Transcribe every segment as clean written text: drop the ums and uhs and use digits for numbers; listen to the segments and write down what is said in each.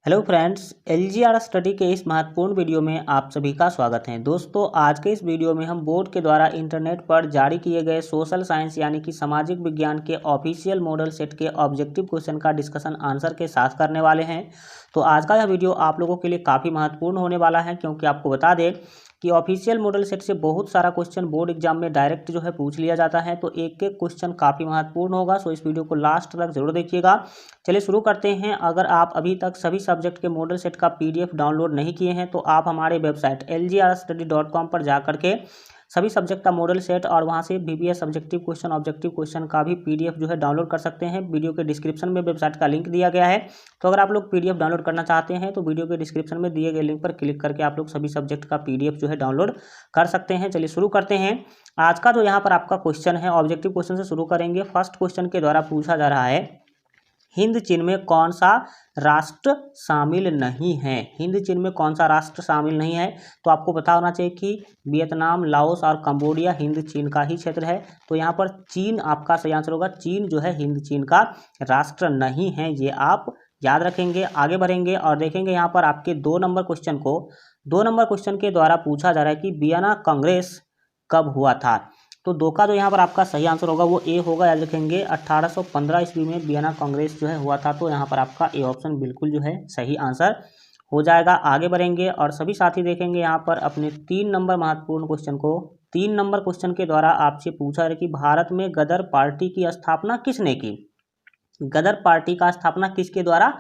Hello friends, LGR study के इस महत्वपूर्ण वीडियो में आप सभी का स्वागत है। दोस्तों, आज के इस वीडियो में हम बोर्ड के द्वारा इंटरनेट पर जारी किए गए सोशल साइंस यानी कि सामाजिक विज्ञान के ऑफिशियल मॉडल सेट के ऑब्जेक्टिव क्वेश्चन का डिस्कशन आंसर के साथ करने वाले हैं। तो आज का यह वीडियो आप लोगों के लिए काफ़ी महत्वपूर्ण होने वाला है, क्योंकि आपको बता दें कि ऑफिशियल मॉडल सेट से बहुत सारा क्वेश्चन बोर्ड एग्जाम में डायरेक्ट जो है पूछ लिया जाता है। तो एक एक क्वेश्चन काफ़ी महत्वपूर्ण होगा, सो इस वीडियो को लास्ट तक जरूर देखिएगा। चलिए शुरू करते हैं। अगर आप अभी तक सभी सब्जेक्ट के मॉडल सेट का पीडीएफ डाउनलोड नहीं किए हैं तो आप हमारे वेबसाइट lgrstudy.com पर जा करके सभी सब्जेक्ट का मॉडल सेट और वहां से BBS subjective question objective question का भी पीडीएफ जो है डाउनलोड कर सकते हैं। वीडियो के डिस्क्रिप्शन में वेबसाइट का लिंक दिया गया है। तो अगर आप लोग पीडीएफ डाउनलोड करना चाहते हैं तो वीडियो के डिस्क्रिप्शन में दिए गए लिंक पर क्लिक करके आप लोग सभी सब्जेक्ट का पीडीएफ जो है डाउनलोड कर सकते हैं। चलिए शुरू करते हैं। आज का जो यहाँ पर आपका क्वेश्चन है, ऑब्जेक्टिव क्वेश्चन से शुरू करेंगे। फर्स्ट क्वेश्चन के द्वारा पूछा जा रहा है, हिंद चीन में कौन सा राष्ट्र शामिल नहीं है। हिंद चीन में कौन सा राष्ट्र शामिल नहीं है? तो आपको पता होना चाहिए कि वियतनाम, लाओस और कंबोडिया हिंद चीन का ही क्षेत्र है। तो यहाँ पर चीन आपका सही आंसर होगा। चीन जो है हिंद चीन का राष्ट्र नहीं है, ये आप याद रखेंगे। आगे बढ़ेंगे और देखेंगे यहाँ पर आपके 2 नंबर क्वेश्चन के द्वारा पूछा जा रहा है कि वियना कांग्रेस कब हुआ था। तो 2 का जो यहाँ पर आपका सही आंसर होगा वो ए होगा, याद रखेंगे। 1815 ईस्वी में वियना कांग्रेस जो है हुआ था। तो यहाँ पर आपका ए ऑप्शन बिल्कुल जो है सही आंसर हो जाएगा। आगे बढ़ेंगे और सभी साथी देखेंगे यहाँ पर अपने 3 नंबर महत्वपूर्ण क्वेश्चन को। 3 नंबर क्वेश्चन के द्वारा आपसे पूछा है कि भारत में गदर पार्टी की स्थापना किसने की। गदर पार्टी का स्थापना किसके द्वारा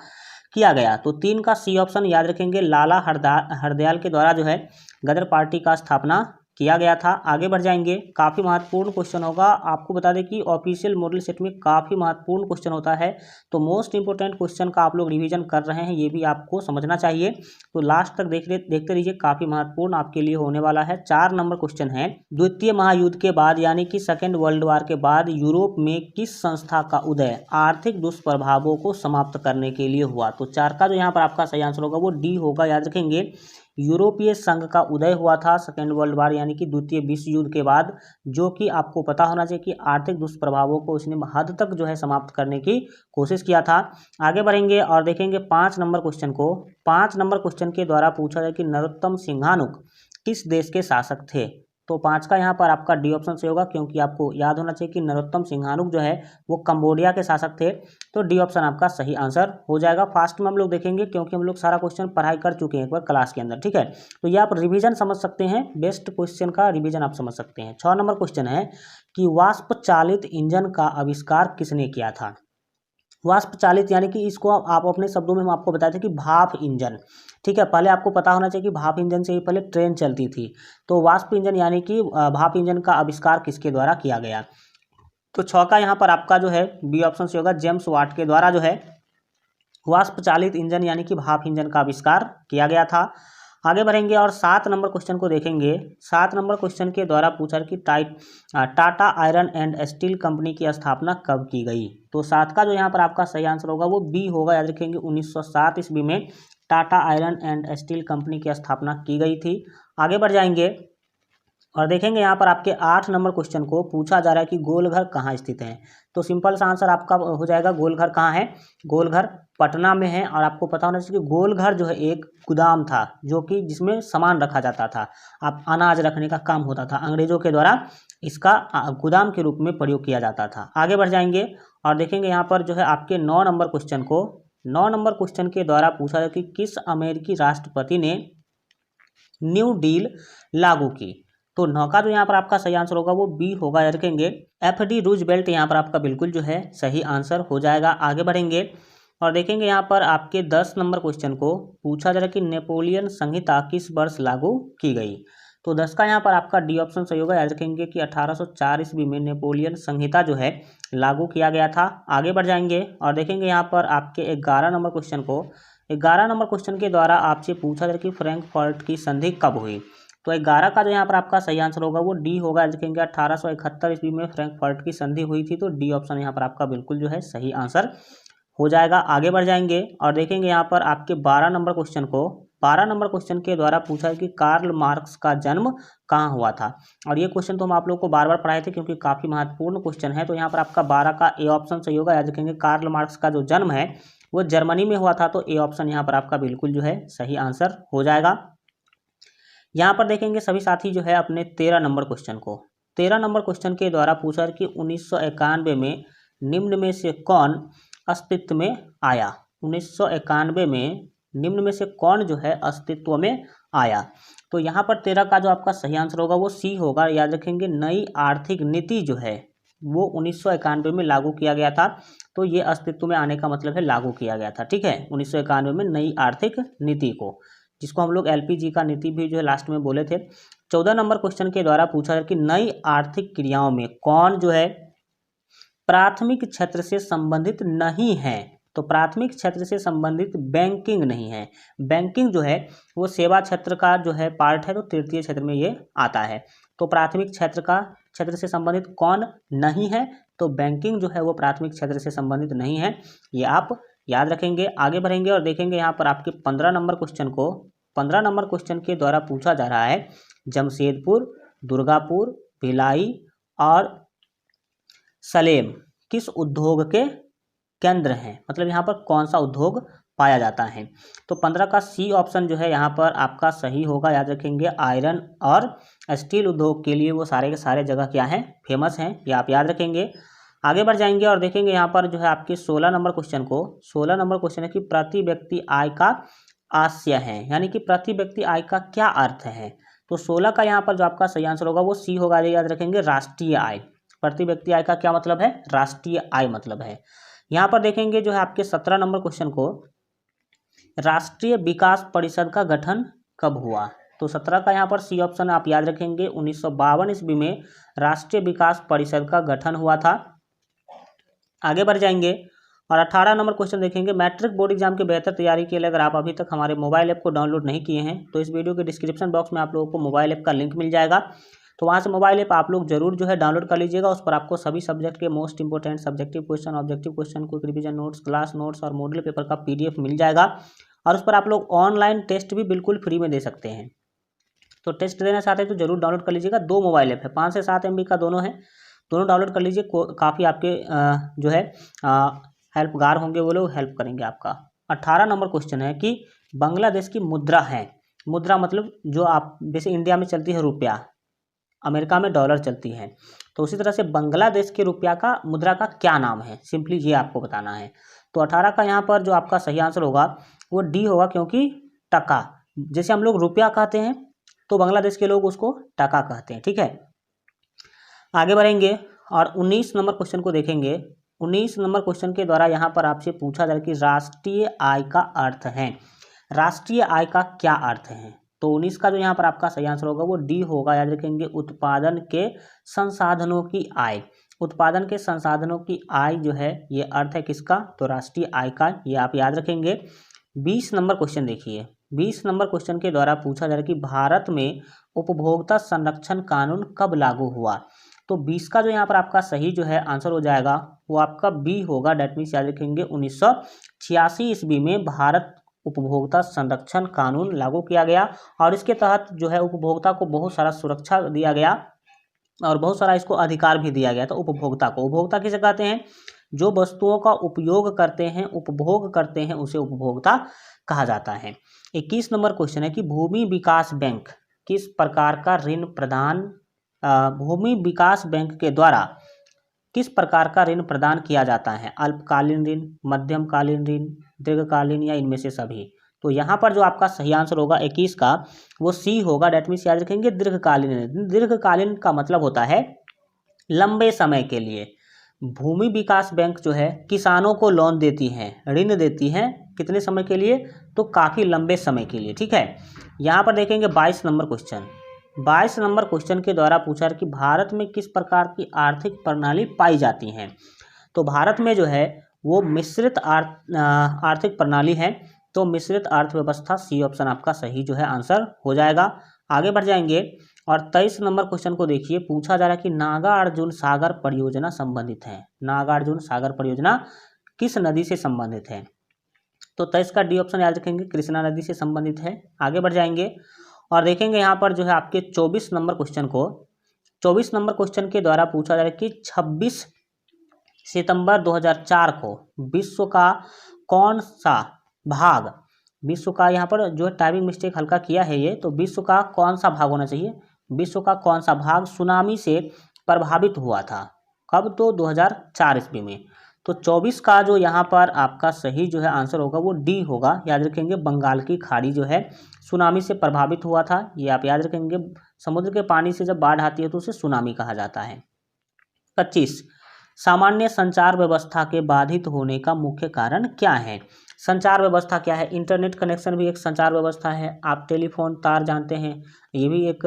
किया गया? तो 3 का सी ऑप्शन याद रखेंगे। लाला हरदयाल के द्वारा जो है गदर पार्टी का स्थापना किया गया था। आगे बढ़ जाएंगे। काफ़ी महत्वपूर्ण क्वेश्चन होगा। आपको बता दें कि ऑफिशियल मॉडल सेट में काफ़ी महत्वपूर्ण क्वेश्चन होता है, तो मोस्ट इंपोर्टेंट क्वेश्चन का आप लोग रिवीजन कर रहे हैं, ये भी आपको समझना चाहिए। तो लास्ट तक देखते रहिए, काफ़ी महत्वपूर्ण आपके लिए होने वाला है। 4 नंबर क्वेश्चन है, द्वितीय महायुद्ध के बाद यानी कि सेकेंड वर्ल्ड वार के बाद यूरोप में किस संस्था का उदय आर्थिक दुष्प्रभावों को समाप्त करने के लिए हुआ? तो 4 का जो यहाँ पर आपका सही आंसर होगा वो डी होगा, याद रखेंगे। यूरोपीय संघ का उदय हुआ था सेकेंड वर्ल्ड वार यानी कि द्वितीय विश्व युद्ध के बाद, जो कि आपको पता होना चाहिए कि आर्थिक दुष्प्रभावों को इसने हद तक जो है समाप्त करने की कोशिश किया था। आगे बढ़ेंगे और देखेंगे 5 नंबर क्वेश्चन को। 5 नंबर क्वेश्चन के द्वारा पूछा जाए कि नरोत्तम सिंघानुक किस देश के शासक थे। तो 5 का यहाँ पर आपका डी ऑप्शन से होगा, क्योंकि आपको याद होना चाहिए कि नरोत्तम सिंघानुक जो है वो कंबोडिया के शासक थे। तो डी ऑप्शन आपका सही आंसर हो जाएगा। फास्ट में हम लोग देखेंगे, क्योंकि हम लोग सारा क्वेश्चन पढ़ाई कर चुके हैं एक बार क्लास के अंदर, ठीक है। तो ये आप रिवीजन समझ सकते हैं, बेस्ट क्वेश्चन का रिवीजन आप समझ सकते हैं। 6 नंबर क्वेश्चन है कि वाष्प चालित इंजन का आविष्कार किसने किया था। वाष्प चालित यानी कि इसको आप अपने शब्दों में हम आपको बताए थे कि भाप इंजन, ठीक है। पहले आपको पता होना चाहिए कि भाप इंजन से ही पहले ट्रेन चलती थी। तो वाष्प इंजन यानी कि भाप इंजन का आविष्कार किसके द्वारा किया गया? तो 6 का यहाँ पर आपका जो है बी ऑप्शन से होगा, जेम्स वाट के द्वारा जो है वाष्प चालित इंजन यानी कि भाप इंजन का आविष्कार किया गया था। आगे बढ़ेंगे और 7 नंबर क्वेश्चन को देखेंगे। 7 नंबर क्वेश्चन के द्वारा पूछा कि Tata iron and steel company की स्थापना कब की गई। तो 7 का जो यहाँ पर आपका सही आंसर होगा वो बी होगा, याद रखेंगे। 1907 ईस्वी में Tata iron and steel company की स्थापना की गई थी। आगे बढ़ जाएंगे और देखेंगे यहाँ पर आपके 8 नंबर क्वेश्चन को पूछा जा रहा है कि गोलघर कहाँ स्थित है। तो सिंपल सा आंसर आपका हो जाएगा, गोलघर कहाँ है? गोलघर पटना में है। और आपको पता होना चाहिए कि गोलघर जो है एक गोदाम था, जो कि जिसमें सामान रखा जाता था, आप अनाज रखने का काम होता था। अंग्रेजों के द्वारा इसका गोदाम के रूप में प्रयोग किया जाता था। आगे बढ़ जाएंगे और देखेंगे यहाँ पर जो है आपके 9 नंबर क्वेश्चन को। 9 नंबर क्वेश्चन के द्वारा पूछा है कि किस अमेरिकी राष्ट्रपति ने न्यू डील लागू की। तो 9 का जो यहाँ पर आपका सही आंसर होगा वो बी होगा, याद रखेंगे। एफडी रूजवेल्ट यहाँ पर आपका बिल्कुल जो है सही आंसर हो जाएगा। आगे बढ़ेंगे और देखेंगे यहाँ पर आपके 10 नंबर क्वेश्चन को पूछा जा रहा है कि नेपोलियन संहिता किस वर्ष लागू की गई। तो 10 का यहाँ पर आपका डी ऑप्शन सही होगा, याद रखेंगे कि 1804 ईस्वी में नेपोलियन संहिता जो है लागू किया गया था। आगे बढ़ जाएंगे और देखेंगे यहाँ पर आपके 11 नंबर क्वेश्चन को। 11 नंबर क्वेश्चन के द्वारा आपसे पूछा जा रहा है कि फ्रैंकफर्ट की संधि कब हुई। तो 11 का जो यहाँ पर आपका सही आंसर होगा वो डी होगा, देखेंगे। 1871 ईस्वी में फ्रैंकफर्ट की संधि हुई थी। तो डी ऑप्शन यहाँ पर आपका बिल्कुल जो है सही आंसर हो जाएगा। आगे बढ़ जाएंगे और देखेंगे यहाँ पर आपके 12 नंबर क्वेश्चन को। 12 नंबर क्वेश्चन के द्वारा पूछा है कि कार्ल मार्क्स का जन्म कहाँ हुआ था। और ये क्वेश्चन तो हम आप लोग को बार बार पढ़ाए थे, क्योंकि काफ़ी महत्वपूर्ण क्वेश्चन है। तो यहाँ पर आपका 12 का ए ऑप्शन सही होगा, याद रखेंगे। कार्ल मार्क्स का जो जन्म है वो जर्मनी में हुआ था। तो ए ऑप्शन यहाँ पर आपका बिल्कुल जो है सही आंसर हो जाएगा। यहाँ पर देखेंगे सभी साथी जो है अपने 13 नंबर क्वेश्चन को। 13 नंबर क्वेश्चन के द्वारा पूछा कि 1991 में निम्न में से कौन अस्तित्व में आया। 1991 में निम्न में से कौन जो है अस्तित्व में आया। तो यहाँ पर 13 का जो आपका सही आंसर होगा वो सी होगा। याद रखेंगे, नई आर्थिक नीति जो है वो 1991 में लागू किया गया था। तो ये अस्तित्व में आने का मतलब है लागू किया गया था। ठीक है, 1991 में नई आर्थिक नीति को, जिसको हम लोग एलपीजी का नीति भी जो है लास्ट में बोले थे। 14 नंबर क्वेश्चन के द्वारा पूछा है कि नई आर्थिक क्रियाओं में कौन जो है प्राथमिक क्षेत्र से संबंधित नहीं है। तो प्राथमिक क्षेत्र से संबंधित बैंकिंग नहीं है। बैंकिंग जो है वो सेवा क्षेत्र का जो है पार्ट है, तो तृतीय क्षेत्र में ये आता है। तो प्राथमिक क्षेत्र से संबंधित कौन नहीं है, तो बैंकिंग जो है वो प्राथमिक क्षेत्र से संबंधित नहीं है, ये आप याद रखेंगे। आगे बढ़ेंगे और देखेंगे यहाँ पर आपके 15 नंबर क्वेश्चन को। 15 नंबर क्वेश्चन के द्वारा पूछा जा रहा है जमशेदपुर, दुर्गापुर, भिलाई और सलेम किस उद्योग के केंद्र हैं, मतलब यहाँ पर कौन सा उद्योग पाया जाता है। तो 15 का सी ऑप्शन जो है यहाँ पर आपका सही होगा। याद रखेंगे, आयरन और स्टील उद्योग के लिए वो सारे के सारे जगह क्या हैं, फेमस हैं, ये आप याद रखेंगे। आगे बढ़ जाएंगे और देखेंगे यहाँ पर जो है आपके 16 नंबर क्वेश्चन को। 16 नंबर क्वेश्चन है कि प्रति व्यक्ति आय का आशय है, यानी कि प्रति व्यक्ति आय का क्या अर्थ है। तो 16 का यहाँ पर जो आपका सही आंसर होगा वो सी होगा। याद रखेंगे, राष्ट्रीय आय। प्रति व्यक्ति आय का क्या मतलब है, राष्ट्रीय आय मतलब है। यहाँ पर देखेंगे जो है आपके 17 नंबर क्वेश्चन को, राष्ट्रीय विकास परिषद का गठन कब हुआ। तो 17 का यहाँ पर सी ऑप्शन आप याद रखेंगे, 1952 ईस्वी में राष्ट्रीय विकास परिषद का गठन हुआ था। आगे बढ़ जाएंगे और 18 नंबर क्वेश्चन देखेंगे, मैट्रिक बोर्ड एग्जाम की बेहतर तैयारी के लिए अगर आप अभी तक हमारे मोबाइल ऐप को डाउनलोड नहीं किए हैं तो इस वीडियो के डिस्क्रिप्शन बॉक्स में आप लोगों को मोबाइल ऐप का लिंक मिल जाएगा। तो वहाँ से मोबाइल ऐप आप लोग जरूर जो है डाउनलोड कर लीजिएगा। उस पर आपको सभी सब्जेक्ट के most important subjective question, objective question, quick revision notes, class notes और मॉडल पेपर का पीडीएफ मिल जाएगा। और उस पर आप लोग ऑनलाइन टेस्ट भी बिल्कुल फ्री में दे सकते हैं। तो टेस्ट देना चाहते हैं तो जरूर डाउनलोड कर लीजिएगा। 2 मोबाइल ऐप है, 5 से 7 MB का दोनों है, दोनों डाउनलोड कर लीजिए। काफ़ी आपके जो है हेल्पगार होंगे, वो लोग हेल्प करेंगे आपका। 18 नंबर क्वेश्चन है कि बांग्लादेश की मुद्रा है, मुद्रा मतलब जो आप जैसे इंडिया में चलती है रुपया, अमेरिका में डॉलर चलती है, तो उसी तरह से बांग्लादेश के रुपया का मुद्रा का क्या नाम है, सिंपली ये आपको बताना है। तो 18 का यहाँ पर जो आपका सही आंसर होगा वो डी होगा, क्योंकि टका, जैसे हम लोग रुपया कहते हैं तो बांग्लादेश के लोग उसको टका कहते हैं। ठीक है, आगे बढ़ेंगे और 19 नंबर क्वेश्चन को देखेंगे। 19 नंबर क्वेश्चन के द्वारा यहाँ पर आपसे पूछा जाए कि राष्ट्रीय आय का अर्थ है, राष्ट्रीय आय का क्या अर्थ है। तो 19 का जो यहाँ पर आपका सही आंसर होगा वो डी होगा। याद रखेंगे, उत्पादन के संसाधनों की आय, उत्पादन के संसाधनों की आय जो है ये अर्थ है किसका, तो राष्ट्रीय आय का, ये आप याद रखेंगे। 20 नंबर क्वेश्चन देखिए। 20 नंबर क्वेश्चन के द्वारा पूछा जा रहा है कि भारत में उपभोक्ता संरक्षण कानून कब लागू हुआ। तो 20 का जो यहाँ पर आपका सही जो है आंसर हो जाएगा वो आपका बी होगा। डेट मीन्स याद रखेंगे 1986 ईस्वी में भारत उपभोक्ता संरक्षण कानून लागू किया गया और इसके तहत जो है उपभोक्ता को बहुत सारा सुरक्षा दिया गया और बहुत सारा इसको अधिकार भी दिया गया। तो उपभोक्ता को, उपभोक्ता किसे कहते हैं, जो वस्तुओं का उपयोग करते हैं, उपभोग करते हैं, उसे उपभोक्ता कहा जाता है। 21 नंबर क्वेश्चन है कि भूमि विकास बैंक किस प्रकार का ऋण प्रदान, भूमि विकास बैंक के द्वारा किस प्रकार का ऋण प्रदान किया जाता है, अल्पकालीन ऋण, मध्यमकालीन ऋण, दीर्घकालीन या इनमें से सभी। तो यहाँ पर जो आपका सही आंसर होगा 21 का वो सी होगा। डेट मीन्स याद रखेंगे दीर्घकालीन ऋण। दीर्घकालीन का मतलब होता है लंबे समय के लिए। भूमि विकास बैंक जो है किसानों को लोन देती हैं, ऋण देती हैं, कितने समय के लिए, तो काफ़ी लंबे समय के लिए। ठीक है, यहाँ पर देखेंगे 22 नंबर क्वेश्चन। 22 नंबर क्वेश्चन के द्वारा पूछा कि भारत में किस प्रकार की आर्थिक प्रणाली पाई जाती हैं। तो भारत में जो है वो मिश्रित आर्थिक प्रणाली है। तो मिश्रित अर्थव्यवस्था, सी ऑप्शन आपका सही जो है आंसर हो जाएगा। आगे बढ़ जाएंगे और 23 नंबर क्वेश्चन को देखिए। पूछा जा रहा है कि नागार्जुन सागर परियोजना संबंधित है, नागार्जुन सागर परियोजना किस नदी से संबंधित है। तो 23 का डी ऑप्शन याद रखेंगे, कृष्णा नदी से संबंधित है। आगे बढ़ जाएंगे और देखेंगे यहाँ पर जो है आपके 24 नंबर क्वेश्चन को। 24 नंबर क्वेश्चन के द्वारा पूछा जा रहा है कि 26 सितंबर 2004 को विश्व का कौन सा भाग, विश्व का, यहाँ पर जो है टाइपिंग मिस्टेक हल्का किया है ये, तो विश्व का कौन सा भाग होना चाहिए, विश्व का कौन सा भाग सुनामी से प्रभावित हुआ था, कब, तो 2004 ईस्वी में। तो 24 का जो यहाँ पर आपका सही जो है आंसर होगा वो डी होगा, याद रखेंगे। बंगाल की खाड़ी जो है सुनामी से प्रभावित हुआ था, ये आप याद रखेंगे। समुद्र के पानी से जब बाढ़ आती है तो उसे सुनामी कहा जाता है। 25, सामान्य संचार व्यवस्था के बाधित होने का मुख्य कारण क्या है। संचार व्यवस्था क्या है, इंटरनेट कनेक्शन भी एक संचार व्यवस्था है, आप टेलीफोन तार जानते हैं, ये भी एक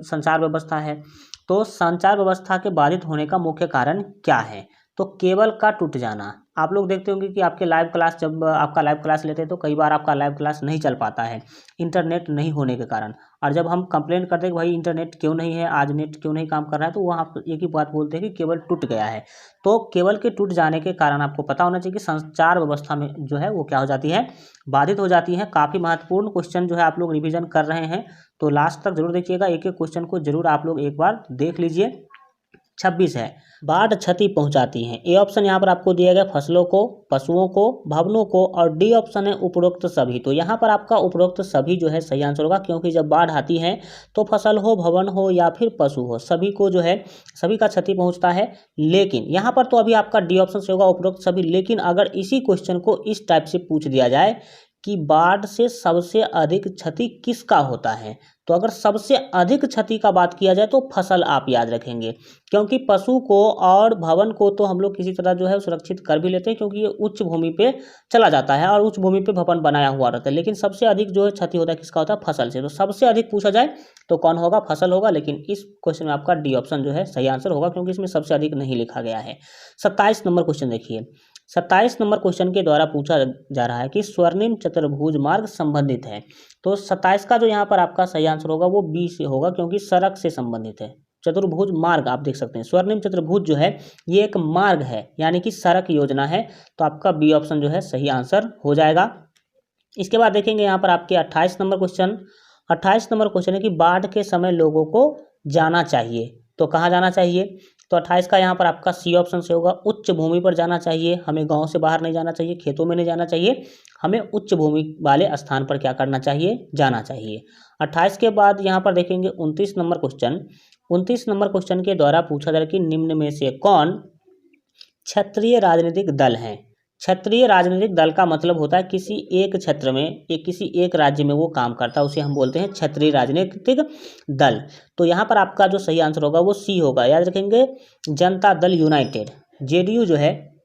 संचार व्यवस्था है। तो संचार व्यवस्था के बाधित होने का मुख्य कारण क्या है, तो केबल का टूट जाना। आप लोग देखते होंगे कि आपके लाइव क्लास, जब आपका लाइव क्लास लेते हैं तो कई बार आपका लाइव क्लास नहीं चल पाता है इंटरनेट नहीं होने के कारण, और जब हम कंप्लेंट करते हैं कि भाई इंटरनेट क्यों नहीं है, आज नेट क्यों नहीं काम कर रहा है, तो वहाँ एक ही बात बोलते हैं कि केबल टूट गया है। तो केबल के टूट जाने के कारण आपको पता होना चाहिए कि संचार व्यवस्था में जो है वो क्या हो जाती है, बाधित हो जाती है। काफ़ी महत्वपूर्ण क्वेश्चन जो है आप लोग रिविजन कर रहे हैं, तो लास्ट तक जरूर देखिएगा, एक एक क्वेश्चन को जरूर आप लोग एक बार देख लीजिए। 26 है, बाढ़ क्षति पहुंचाती है। ए ऑप्शन यहाँ पर आपको दिया गया फसलों को, पशुओं को, भवनों को, और डी ऑप्शन है उपरोक्त सभी। तो यहाँ पर आपका उपरोक्त सभी जो है सही आंसर होगा, क्योंकि जब बाढ़ आती है तो फसल हो, भवन हो या फिर पशु हो, सभी को जो है सभी का क्षति पहुंचता है। लेकिन यहाँ पर तो अभी आपका डी ऑप्शन से होगा उपरोक्त सभी, लेकिन अगर इसी क्वेश्चन को इस टाइप से पूछ दिया जाए कि बाढ़ से सबसे अधिक क्षति किसका होता है, तो अगर सबसे अधिक क्षति का बात किया जाए तो फसल आप याद रखेंगे, क्योंकि पशु को और भवन को तो हम लोग किसी तरह जो है सुरक्षित कर भी लेते हैं, क्योंकि ये उच्च भूमि पे चला जाता है और उच्च भूमि पे भवन बनाया हुआ रहता है। लेकिन सबसे अधिक जो है क्षति होता है किसका होता है, फसल से। तो सबसे अधिक पूछा जाए तो कौन होगा, फसल होगा। लेकिन इस क्वेश्चन में आपका डी ऑप्शन जो है सही आंसर होगा, क्योंकि इसमें सबसे अधिक नहीं लिखा गया है। 27 नंबर क्वेश्चन देखिए, 27 नंबर क्वेश्चन के द्वारा पूछा जा रहा है कि स्वर्णिम चतुर्भुज मार्ग संबंधित है। तो 27 का जो यहाँ पर आपका सही आंसर होगा वो बी से होगा, क्योंकि सड़क से संबंधित है। चतुर्भुज मार्ग आप देख सकते हैं, स्वर्णिम चतुर्भुज जो है ये एक मार्ग है, यानी कि सड़क योजना है। तो आपका बी ऑप्शन जो है सही आंसर हो जाएगा। इसके बाद देखेंगे यहाँ पर आपके 28 नंबर क्वेश्चन। 28 नंबर क्वेश्चन है कि बाढ़ के समय लोगों को जाना चाहिए, तो कहाँ जाना चाहिए। तो 28 का यहाँ पर आपका सी ऑप्शन से होगा, उच्च भूमि पर जाना चाहिए। हमें गांव से बाहर नहीं जाना चाहिए, खेतों में नहीं जाना चाहिए, हमें उच्च भूमि वाले स्थान पर क्या करना चाहिए, जाना चाहिए। 28 के बाद यहाँ पर देखेंगे 29 नंबर क्वेश्चन। 29 नंबर क्वेश्चन के द्वारा पूछा जा रहा है कि निम्न में से कौन क्षेत्रीय राजनीतिक दल है। क्षेत्रीय राजनीतिक दल का मतलब होता है किसी एक क्षेत्र में, किसी एक राज्य में वो काम करता है, उसे हम बोलते हैं क्षेत्रीय राजनीतिक दल। तो यहाँ पर आपका जो सही आंसर होगा वो सी होगा, याद रखेंगे। जनता दल यूनाइटेड, जेडीयू जो है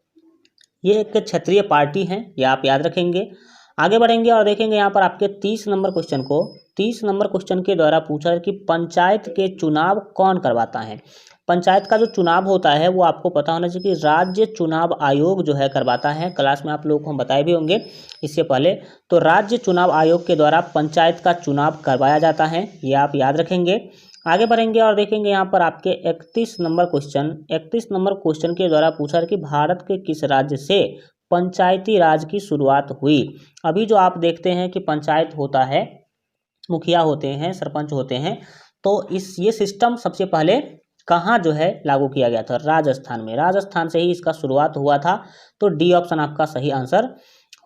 ये एक क्षेत्रीय पार्टी है, ये आप याद रखेंगे। आगे बढ़ेंगे और देखेंगे यहाँ पर आपके 30 नंबर क्वेश्चन को। 30 नंबर क्वेश्चन के द्वारा पूछा है कि पंचायत के चुनाव कौन करवाता है। पंचायत का जो चुनाव होता है वो आपको पता होना चाहिए कि राज्य चुनाव आयोग जो है करवाता है। क्लास में आप लोगों को हम बताए भी होंगे इससे पहले। तो राज्य चुनाव आयोग के द्वारा पंचायत का चुनाव करवाया जाता है, ये आप याद रखेंगे। आगे बढ़ेंगे और देखेंगे यहाँ पर आपके 31 नंबर क्वेश्चन। 31 नंबर क्वेश्चन के द्वारा पूछा है कि भारत के किस राज्य से पंचायती राज की शुरुआत हुई। अभी जो आप देखते हैं कि पंचायत होता है, मुखिया होते हैं, सरपंच होते हैं, तो ये सिस्टम सबसे पहले कहाँ जो है लागू किया गया था, राजस्थान में। राजस्थान से ही इसका शुरुआत हुआ था। तो डी ऑप्शन आपका सही आंसर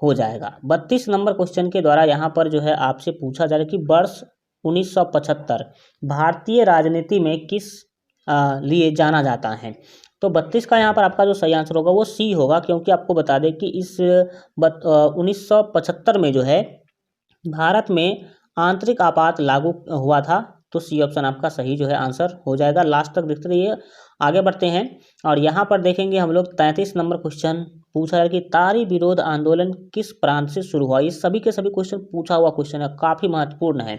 हो जाएगा। 32 नंबर क्वेश्चन के द्वारा यहाँ पर जो है आपसे पूछा जा रहा है कि वर्ष 1975 भारतीय राजनीति में किस लिए जाना जाता है। तो 32 का यहाँ पर आपका जो सही आंसर होगा वो सी होगा, क्योंकि आपको बता दें कि इस 1975 में जो है भारत में आंतरिक आपात लागू हुआ था। तो सी ऑप्शन आपका सही जो है आंसर हो जाएगा। लास्ट तक देखते रहिए। आगे बढ़ते हैं और यहाँ पर देखेंगे हम लोग 33 नंबर क्वेश्चन पूछा है कि तारी विरोध आंदोलन किस प्रांत से शुरू हुआ। ये सभी के सभी क्वेश्चन पूछा हुआ क्वेश्चन है, काफ़ी महत्वपूर्ण है।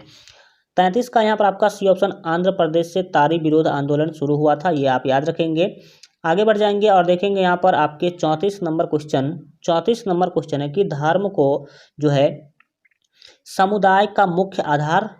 33 का यहाँ पर आपका सी ऑप्शन आंध्र प्रदेश से तारी विरोध आंदोलन शुरू हुआ था, ये आप याद रखेंगे। आगे बढ़ जाएंगे और देखेंगे यहाँ पर आपके 34 नंबर क्वेश्चन। 34 नंबर क्वेश्चन है कि धर्म को जो है समुदाय का मुख्य आधार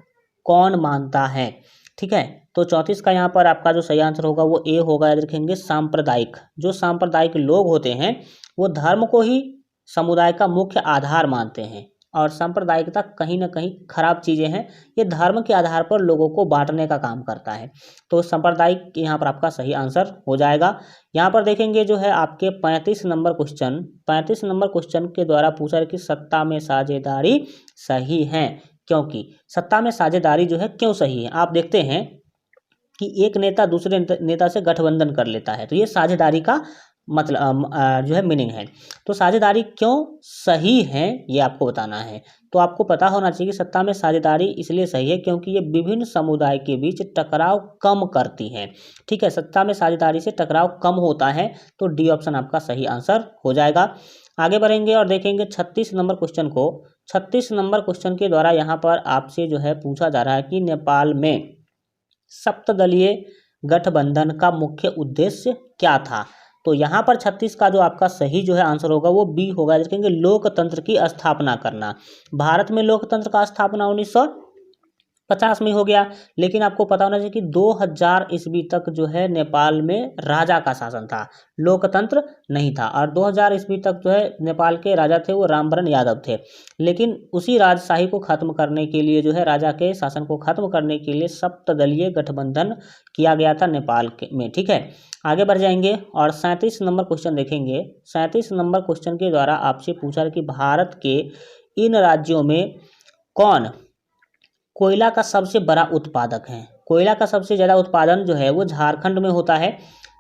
कौन मानता है। ठीक है, तो 34 का यहाँ पर आपका जो सही आंसर होगा वो ए होगा, याद रखेंगे। सांप्रदायिक, जो सांप्रदायिक लोग होते हैं वो धर्म को ही समुदाय का मुख्य आधार मानते हैं। और सांप्रदायिकता कहीं ना कहीं खराब चीज़ें हैं। ये धर्म के आधार पर लोगों को बांटने का काम करता है। तो सांप्रदायिक यहाँ पर आपका सही आंसर हो जाएगा। यहाँ पर देखेंगे जो है आपके 35 नंबर क्वेश्चन के द्वारा पूछा है कि सत्ता में साझेदारी सही है। क्योंकि सत्ता में साझेदारी जो है क्यों सही है, आप देखते हैं कि एक नेता दूसरे नेता से गठबंधन कर लेता है, तो ये साझेदारी का मतलब जो है मीनिंग है। तो साझेदारी क्यों सही है ये आपको बताना है। तो आपको पता होना चाहिए कि सत्ता में साझेदारी इसलिए सही है क्योंकि ये विभिन्न समुदाय के बीच टकराव कम करती है। ठीक है, सत्ता में साझेदारी से टकराव कम होता है, तो डी ऑप्शन आपका सही आंसर हो जाएगा। आगे बढ़ेंगे और देखेंगे 36 नंबर क्वेश्चन को। 36 नंबर क्वेश्चन के द्वारा यहाँ पर आपसे जो है पूछा जा रहा है कि नेपाल में सप्तदलीय गठबंधन का मुख्य उद्देश्य क्या था। तो यहाँ पर 36 का जो आपका सही जो है आंसर होगा वो बी होगा। देखेंगे लोकतंत्र की स्थापना करना। भारत में लोकतंत्र का स्थापना 1950 में हो गया, लेकिन आपको पता होना चाहिए कि 2000 ईस्वी तक जो है नेपाल में राजा का शासन था, लोकतंत्र नहीं था। और 2000 ईस्वी तक जो है नेपाल के राजा थे वो रामवरण यादव थे। लेकिन उसी राजशाही को खत्म करने के लिए जो है राजा के शासन को खत्म करने के लिए सप्तदलीय गठबंधन किया गया था नेपाल में। ठीक है, आगे बढ़ जाएंगे और 37 नंबर क्वेश्चन देखेंगे। 37 नंबर क्वेश्चन के द्वारा आपसे पूछा है कि भारत के इन राज्यों में कौन कोयला का सबसे बड़ा उत्पादक है। कोयला का सबसे ज़्यादा उत्पादन जो है वो झारखंड में होता है।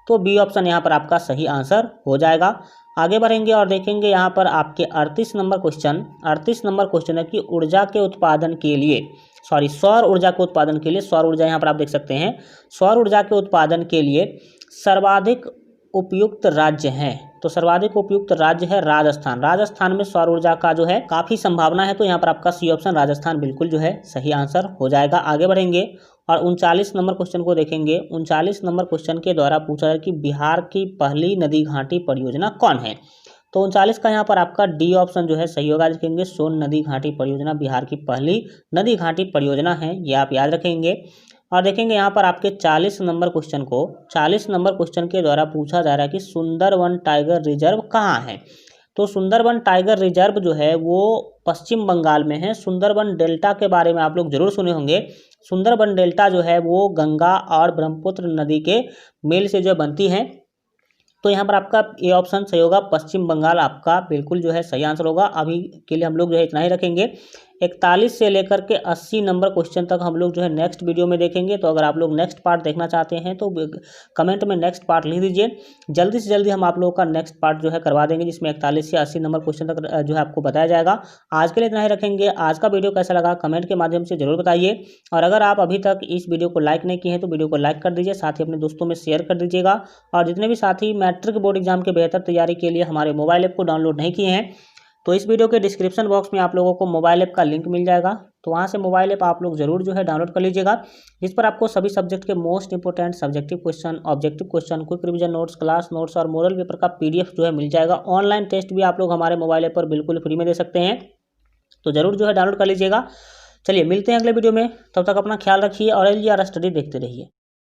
तो बी ऑप्शन यहाँ पर आपका सही आंसर हो जाएगा। आगे बढ़ेंगे और देखेंगे यहाँ पर आपके 38 नंबर क्वेश्चन है कि ऊर्जा के उत्पादन के लिए सौर ऊर्जा के उत्पादन के लिए, सौर ऊर्जा यहाँ पर आप देख सकते हैं, सौर ऊर्जा के उत्पादन के लिए सर्वाधिक उपयुक्त राज्य है। तो सर्वाधिक उपयुक्त राज्य है राजस्थान। राजस्थान में सौर ऊर्जा का जो है काफ़ी संभावना है, तो यहाँ पर आपका सी ऑप्शन राजस्थान बिल्कुल जो है सही आंसर हो जाएगा। आगे बढ़ेंगे और 39 नंबर क्वेश्चन को देखेंगे। 39 नंबर क्वेश्चन के द्वारा पूछा है कि बिहार की पहली नदी घाटी परियोजना कौन है। तो 39 का यहाँ पर आपका डी ऑप्शन जो है सही होगा। देखेंगे सोन नदी घाटी परियोजना बिहार की पहली नदी घाटी परियोजना है, ये आप याद रखेंगे। और देखेंगे यहाँ पर आपके 40 नंबर क्वेश्चन के द्वारा पूछा जा रहा है कि सुंदरवन टाइगर रिजर्व कहाँ है। तो सुंदरवन टाइगर रिजर्व जो है वो पश्चिम बंगाल में है। सुंदरवन डेल्टा के बारे में आप लोग जरूर सुने होंगे। सुंदरवन डेल्टा जो है वो गंगा और ब्रह्मपुत्र नदी के मेल से जो बनती है। तो यहाँ पर आपका ए ऑप्शन सही होगा, पश्चिम बंगाल आपका बिल्कुल जो है सही आंसर होगा। अभी के लिए हम लोग जो है इतना ही रखेंगे। 41 से लेकर के 80 नंबर क्वेश्चन तक हम लोग जो है नेक्स्ट वीडियो में देखेंगे। तो अगर आप लोग नेक्स्ट पार्ट देखना चाहते हैं तो कमेंट में नेक्स्ट पार्ट लिख दीजिए। जल्दी से जल्दी हम आप लोगों का नेक्स्ट पार्ट जो है करवा देंगे, जिसमें 41 से 80 नंबर क्वेश्चन तक जो है आपको बताया जाएगा। आज के लिए इतना ही रखेंगे। आज का वीडियो कैसा लगा कमेंट के माध्यम से जरूर बताइए। और अगर आप अभी तक इस वीडियो को लाइक नहीं किए हैं तो वीडियो को लाइक कर दीजिए, साथ ही अपने दोस्तों में शेयर कर दीजिएगा। और जितने भी साथी मैट्रिक बोर्ड एग्जाम के बेहतर तैयारी के लिए हमारे मोबाइल ऐप को डाउनलोड नहीं किए हैं, तो इस वीडियो के डिस्क्रिप्शन बॉक्स में आप लोगों को मोबाइल ऐप का लिंक मिल जाएगा। तो वहाँ से मोबाइल ऐप आप लोग जरूर जो है डाउनलोड कर लीजिएगा, जिस पर आपको सभी सब्जेक्ट के most important subjective question, objective question, quick revision notes, class notes और मॉडल पेपर का PDF जो है मिल जाएगा। ऑनलाइन टेस्ट भी आप लोग हमारे मोबाइल ऐप पर बिल्कुल फ्री में दे सकते हैं, तो जरूर जो है डाउनलोड कर लीजिएगा। चलिए मिलते हैं अगले वीडियो में, तब तक अपना ख्याल रखिए और LGR स्टडी देखते रहिए।